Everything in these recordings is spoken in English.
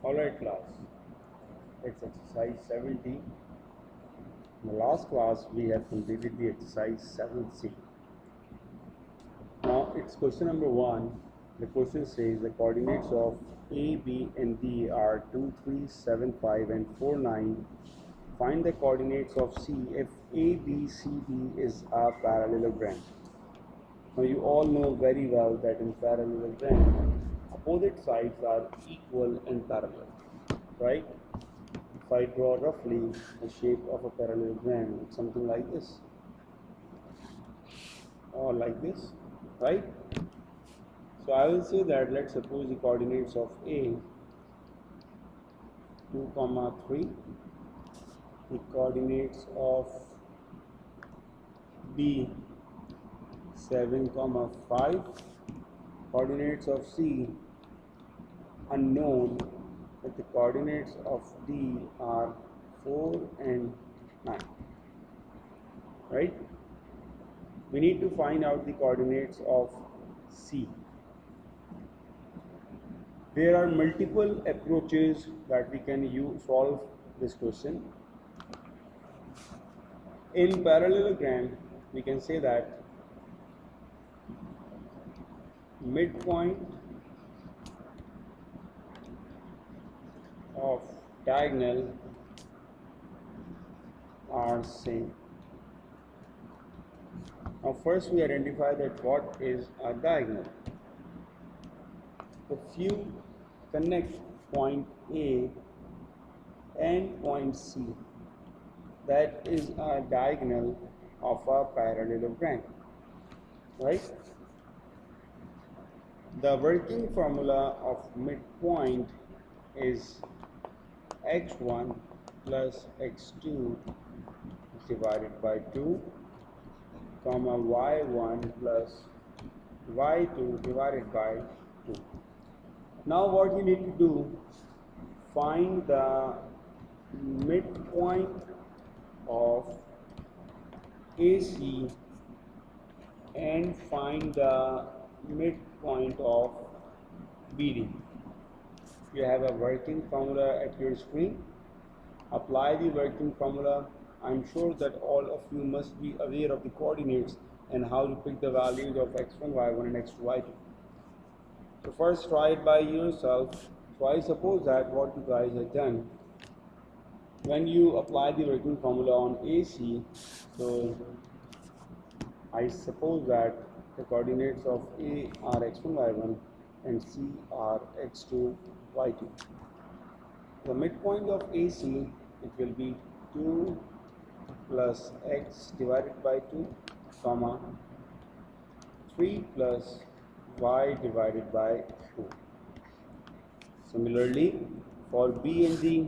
Alright class, it's exercise 70. In the last class we have completed the exercise 7C. Now it's question number 1. The question says the coordinates of A, B and D are 2, 3, 7, 5 and 4, 9. Find the coordinates of C if A, B, C, D is a parallelogram. Now you all know very well that in parallelogram opposite sides are equal and parallel, right? If I draw roughly the shape of a parallelogram, it's something like this or like this, right? So I will say that let's suppose the coordinates of A 2, 3, the coordinates of B 7, 5, coordinates of C unknown, but the coordinates of D are 4 and 9, right? We need to find out the coordinates of C. There are multiple approaches that we can solve this question. In parallelogram, we can say that midpoint of diagonal are same. Now first we identify that what is a diagonal. If you connect point A and point C, that is a diagonal of a parallelogram, right? The working formula of midpoint is x1 plus x2 divided by 2, comma y1 plus y2 divided by 2. Now what you need to do, find the midpoint of AC and find the midpoint of BD. You have a working formula at your screen. Apply the working formula. I'm sure that all of you must be aware of the coordinates and how to pick the values of x1, y1 and x2, y2. So first try it by yourself. So I suppose that what you guys have done, when you apply the working formula on AC, so I suppose that the coordinates of A are x1, y1 and C are x2, y2. The midpoint of AC, it will be 2 plus x divided by 2, comma 3 plus y divided by 2. Similarly, for B and D,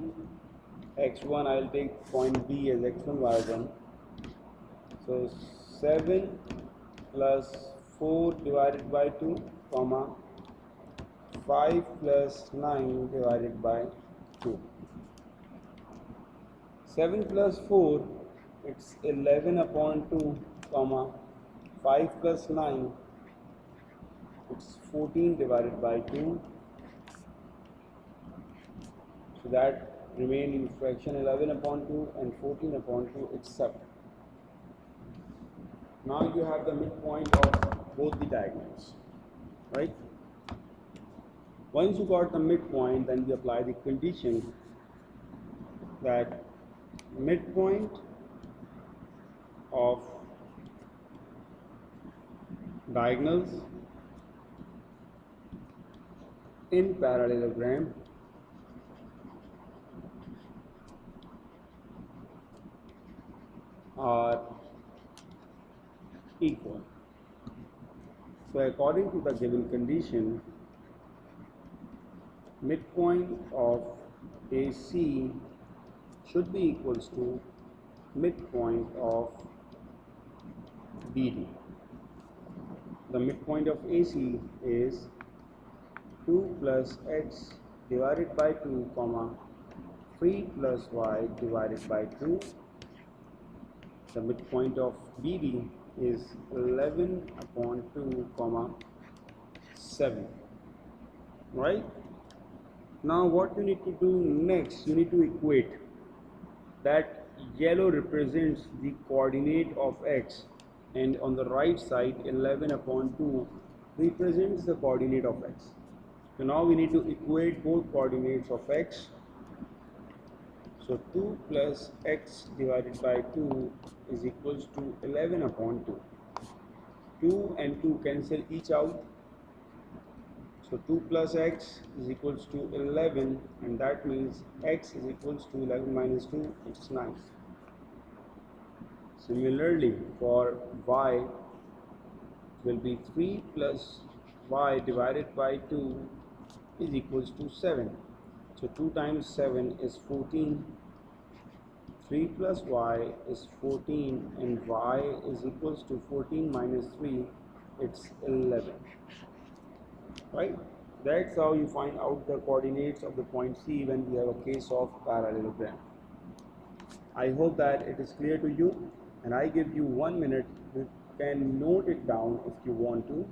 x1 I will take point B as x1, y1. So 7 plus 4 divided by 2, comma 5 plus 9 divided by 2. 7 plus 4, it's 11 upon 2, comma 5 plus 9, it's 14 divided by 2. So that remaining fraction 11 upon 2 and 14 upon 2, it's 7. Now you have the midpoint of both the diagonals, right? Once you got the midpoint, then we apply the condition that midpoint of diagonals in parallelogram are equal. So according to the given condition, midpoint of AC should be equals to midpoint of BD. The midpoint of AC is 2 plus x divided by 2, comma 3 plus y divided by 2. The midpoint of BD is 11 upon 2, comma 7, right? Now what you need to do next, you need to equate that. Yellow represents the coordinate of x, and on the right side 11 upon 2 represents the coordinate of x. So now we need to equate both coordinates of x. So 2 plus x divided by 2 is equals to 11 upon 2. 2 and 2 cancel each out. So 2 plus x is equals to 11, and that means x is equals to 11 minus 2, it's 9. Similarly, for y will be 3 plus y divided by 2 is equals to 7. So 2 times 7 is 14. 3 plus y is 14, and y is equals to 14 minus 3, it's 11. Right? That's how you find out the coordinates of the point C when we have a case of parallelogram. I hope that it is clear to you, and I give you 1 minute. You can note it down if you want to.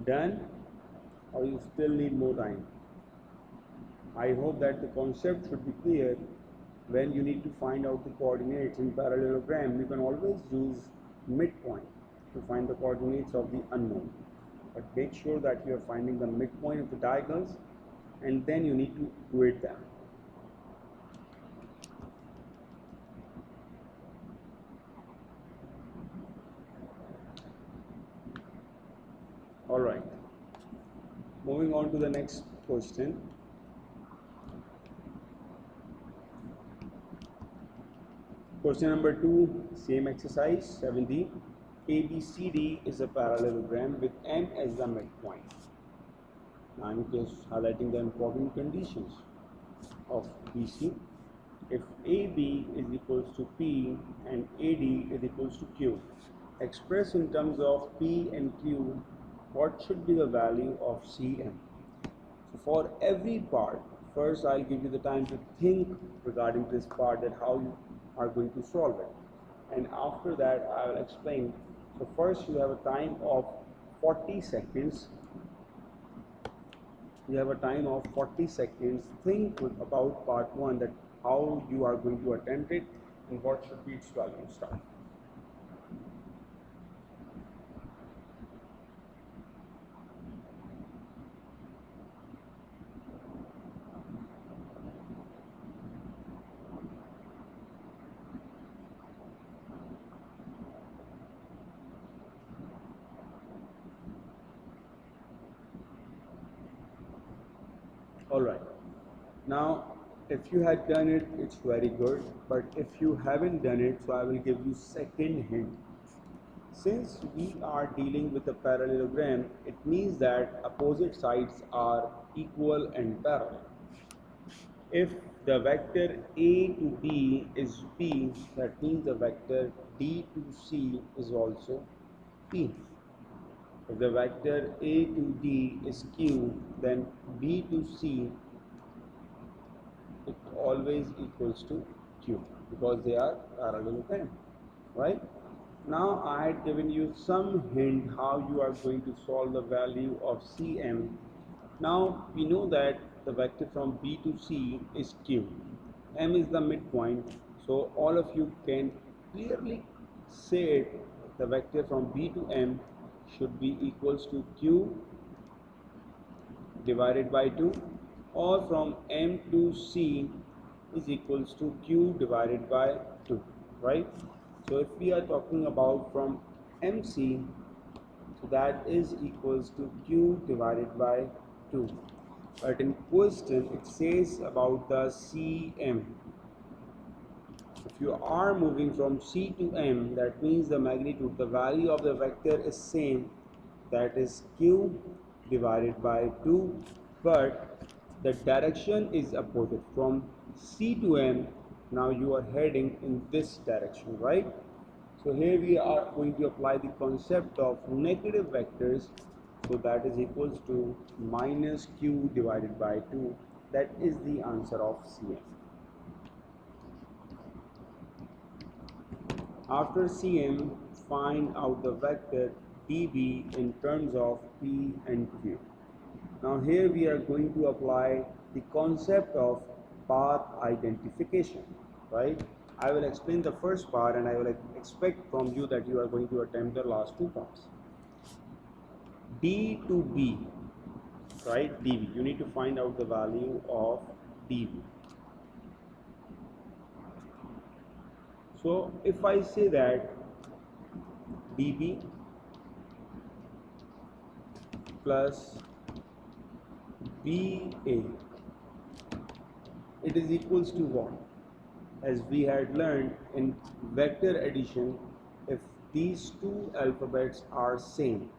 Done? Or you still need more time? I hope that the concept should be clear. When you need to find out the coordinates in parallelogram, you can always use midpoint to find the coordinates of the unknown. But make sure that you are finding the midpoint of the diagonals, and then you need to equate them. Alright, moving on to the next question. Question number 2, same exercise, 7D. ABCD is a parallelogram with M as the midpoint. Now I'm just highlighting the important conditions of BC. If AB is equals to P and AD is equals to Q, express in terms of P and Q, what should be the value of CM? So for every part, first I'll give you the time to think regarding this part, that how you are going to solve it, and after that I will explain. So first you have a time of 40 seconds. You have a time of 40 seconds. Think about part 1, that how you are going to attempt it and what should be its value. Start. Alright, now if you had done it, it's very good, but if you haven't done it, so I will give you second hint. Since we are dealing with a parallelogram, it means that opposite sides are equal and parallel. If the vector A to B is P, that means the vector D to C is also P. If the vector A to D is Q, then B to C, it always equals to Q, because they are parallelogram, right? Now I had given you some hint how you are going to solve the value of Cm. Now we know that the vector from B to C is Q. M is the midpoint, so all of you can clearly say it, the vector from B to M should be equals to Q divided by 2, or from M to C is equals to Q divided by 2, right? So if we are talking about from MC, so that is equals to Q divided by 2. But in question it says about the CM. If you are moving from C to M, that means the magnitude, the value of the vector is same, that is Q divided by 2, but the direction is opposite. From C to M, now you are heading in this direction, right? So here we are going to apply the concept of negative vectors. So that is equals to minus q divided by 2. That is the answer of Cm. After Cm, find out the vector dv in terms of p and q. Now here we are going to apply the concept of path identification, right? I will explain the first part and I will expect from you that you are going to attempt the last two parts. D to B, right? dv. You need to find out the value of dv. So if I say that db plus BA, it is equals to what? As we had learned in vector addition, if these two alphabets are same,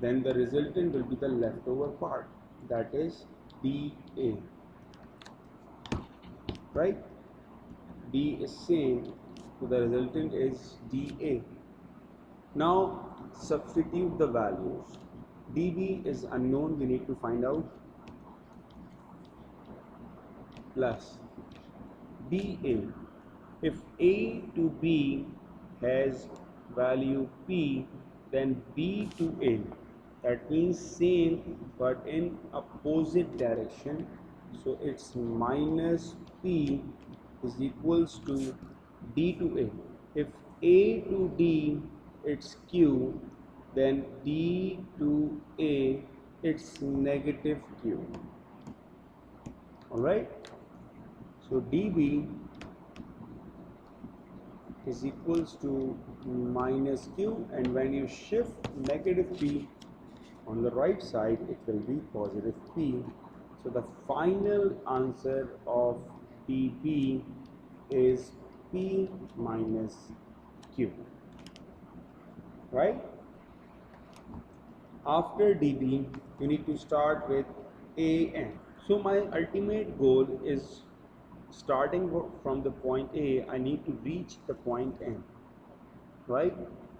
then the resultant will be the leftover part, that is DA, right? D is same, so the resultant is DA. Now substitute the values. DB is unknown, we need to find out, plus BA. If A to B has value P, then B to A, that means same but in opposite direction, so it's minus P is equals to D to A. If A to D it's Q, then D to A it's negative Q. Alright, so DB is equals to minus Q, and when you shift negative P on the right side, it will be positive P. So the final answer of DB is P minus Q, right? After DB, you need to start with AM. So my ultimate goal is starting from the point A, I need to reach the point N, right?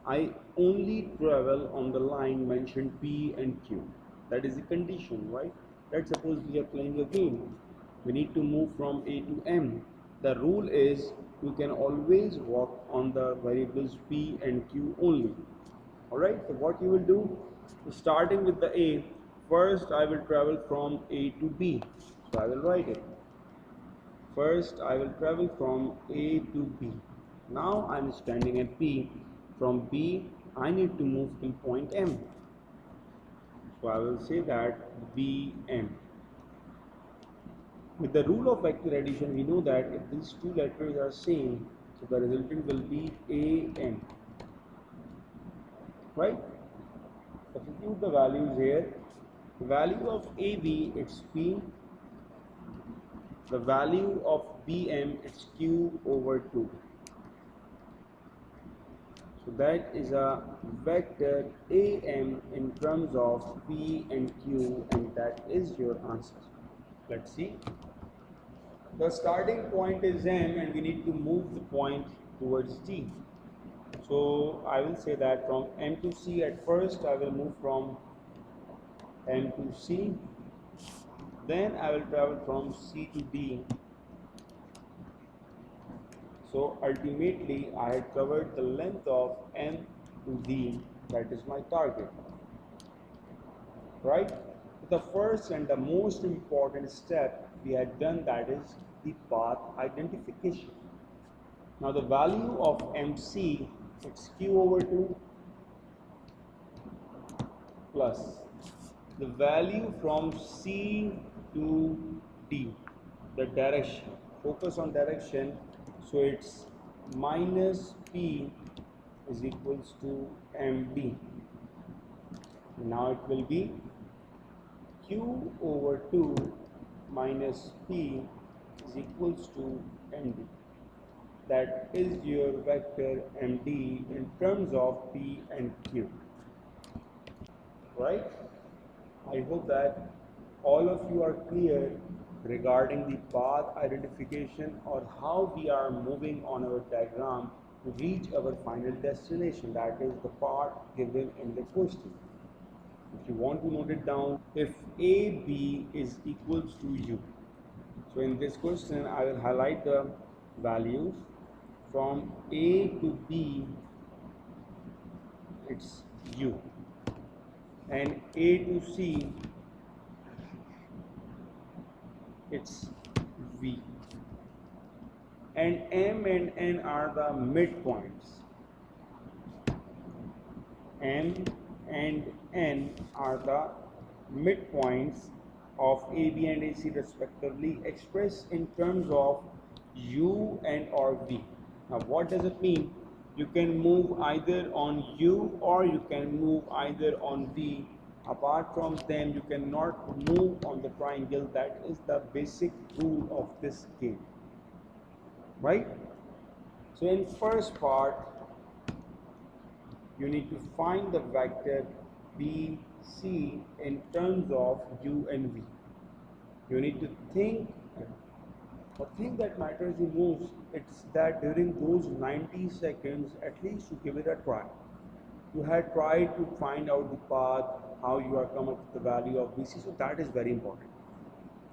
I only travel on the line mentioned P and Q. That is the condition, right? Let's suppose we are playing a game. We need to move from A to M. The rule is you can always walk on the variables P and Q only. Alright, so what you will do, starting with the A, first I will travel from A to B. So I will write it. First, I will travel from A to B. Now I am standing at P. From B, I need to move to point M. So I will say that BM. With the rule of vector addition, we know that if these two letters are same, so the resultant will be AM. Right? Substitute the values here. The value of AB, it's P. The value of BM is Q over 2. So that is a vector AM in terms of P and Q, and that is your answer. Let's see. The starting point is M and we need to move the point towards D. So I will say that from M to C, at first I will move from M to C. Then I will travel from C to D. So ultimately I had covered the length of M to D, that is my target. Right? The first and the most important step we had done, that is the path identification. Now the value of MC, it's Q over 2 plus the value from C to D, the direction. Focus on direction. So it's minus P is equals to MD. Now it will be Q over 2 minus P is equals to MD. That is your vector MD in terms of P and Q. Right? I hope that all of you are clear regarding the path identification or how we are moving on our diagram to reach our final destination, that is the part given in the question. If you want to note it down, if AB is equals to U. So in this question, I will highlight the values from A to B, it's U, and A to C, it's V, and M and N are the midpoints. M and N are the midpoints of AB and AC respectively, expressed in terms of U and or V. Now what does it mean? You can move either on U or you can move either on V. Apart from them, you cannot move on the triangle. That is the basic rule of this game, right? So in first part, you need to find the vector B, C in terms of U and V. You need to think, the thing that matters the most, it's that during those 90 seconds, at least you give it a try. You had tried to find out the path, how you are come up with the value of BC, so that is very important.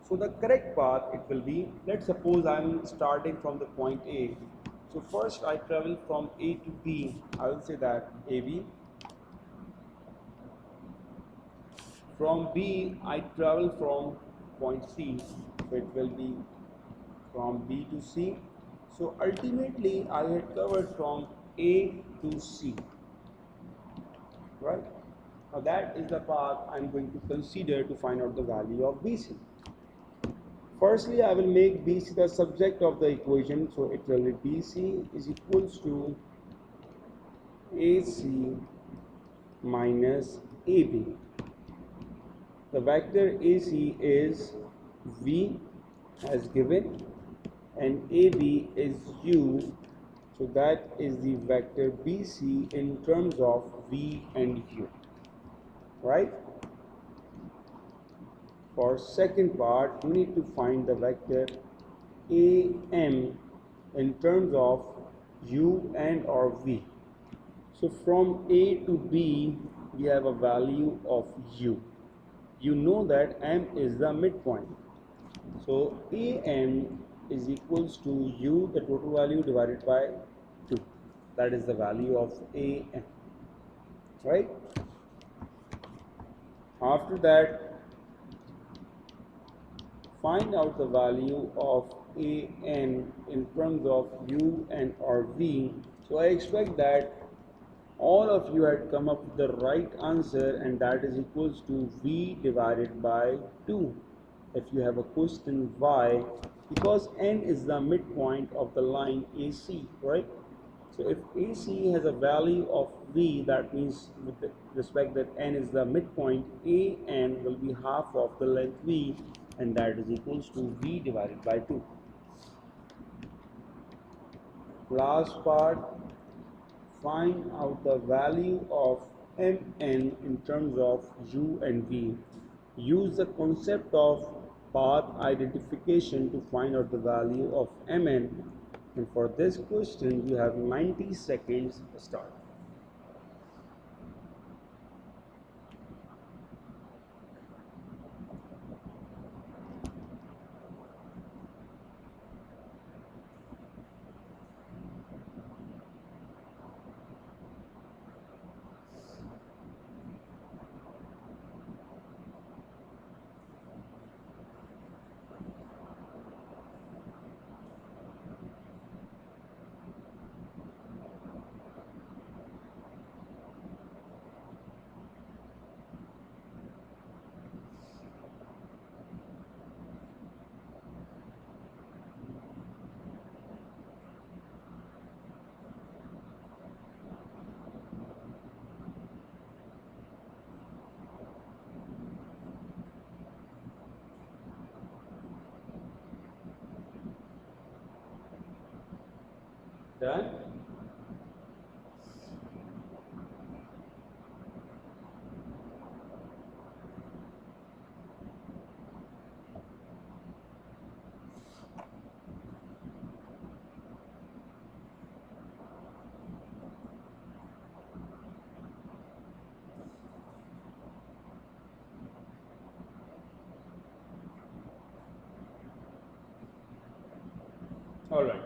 So the correct path, it will be, let's suppose I am starting from the point A. So first I travel from A to B, I will say that AB. From B, I travel from point C, so it will be from B to C. So ultimately, I had covered from A to C, right? Now that is the path I'm going to consider to find out the value of BC. Firstly, I will make BC the subject of the equation, so it will be BC is equals to AC minus AB. The vector AC is V as given and AB is U, so that is the vector BC in terms of V and U, right? For second part, you need to find the vector AM in terms of U and or V. So from A to B, we have a value of U. You know that M is the midpoint. So AM is equals to U, the total value, divided by 2. That is the value of AM, right? After that, find out the value of AN in terms of U and or V. So I expect that all of you had come up with the right answer, and that is equals to V divided by 2. If you have a question why, because N is the midpoint of the line AC, right? So if AC has a value of V, that means with the respect that N is the midpoint, AN will be half of the length V, and that is equals to V divided by 2. Last part, find out the value of Mn in terms of U and V. Use the concept of path identification to find out the value of Mn, and for this question you have 90 seconds start. Done? Alright.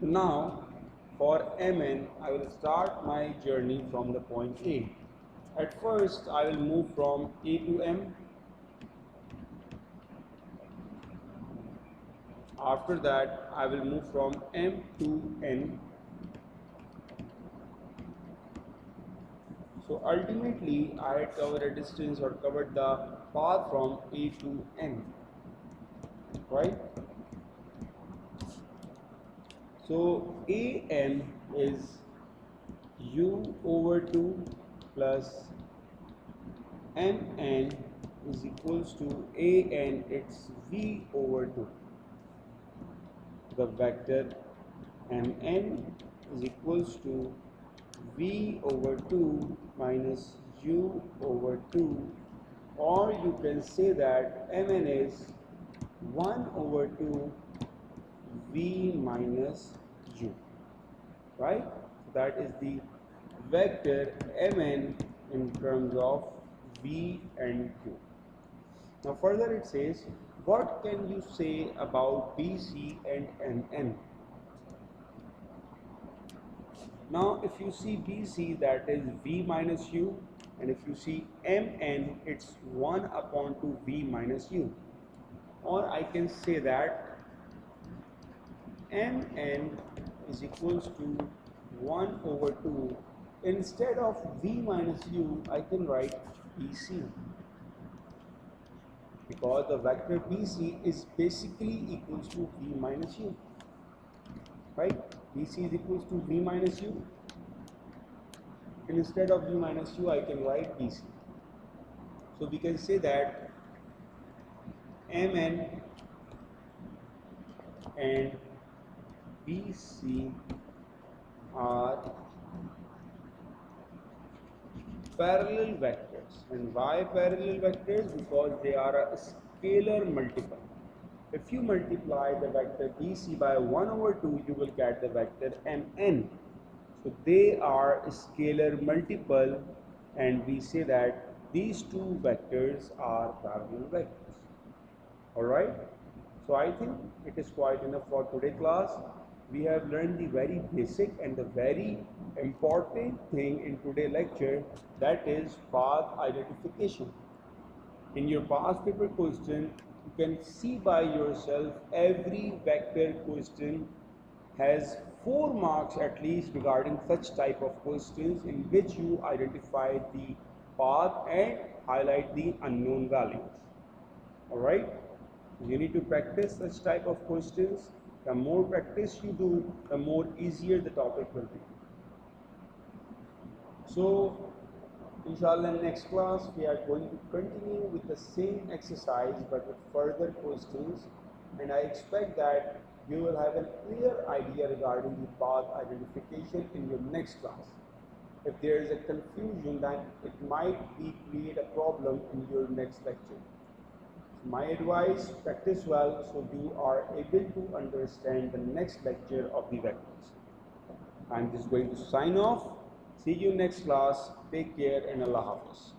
Now, for Mn, I will start my journey from the point A. At first, I will move from A to M. After that, I will move from M to N. So ultimately, I had covered a distance or covered the path from A to N, right? So An is U over 2 plus Mn is equals to An, it's V over 2. The vector Mn is equals to V over 2 minus U over 2, or you can say that Mn is 1 over 2 V minus U, right? That is the vector Mn in terms of V and Q. Now further it says, what can you say about BC and Mn? Now if you see BC, that is V minus U, and if you see Mn, it's 1 upon 2 V minus U. Or I can say that Mn is equals to 1 over 2. Instead of V minus U, I can write BC, because the vector BC is basically equals to V minus U, right? BC is equals to V minus U. Instead of V minus U, I can write BC. So we can say that Mn and BC are parallel vectors. And why parallel vectors? Because they are a scalar multiple. If you multiply the vector BC by 1 over 2, you will get the vector Mn. So they are a scalar multiple, and we say that these two vectors are parallel vectors. Alright? So I think it is quite enough for today's class. We have learned the very basic and the very important thing in today's lecture, that is path identification. In your past paper question, you can see by yourself every vector question has 4 marks at least regarding such type of questions in which you identify the path and highlight the unknown values. Alright? You need to practice such type of questions. The more practice you do, the more easier the topic will be. So, inshallah, in next class we are going to continue with the same exercise but with further questions, and I expect that you will have a clear idea regarding the path identification in your next class. If there is a confusion, then it might create a problem in your next lecture. My advice, practice well so you are able to understand the next lecture of the vectors. I'm just going to sign off. See you next class. Take care and Allah Hafiz.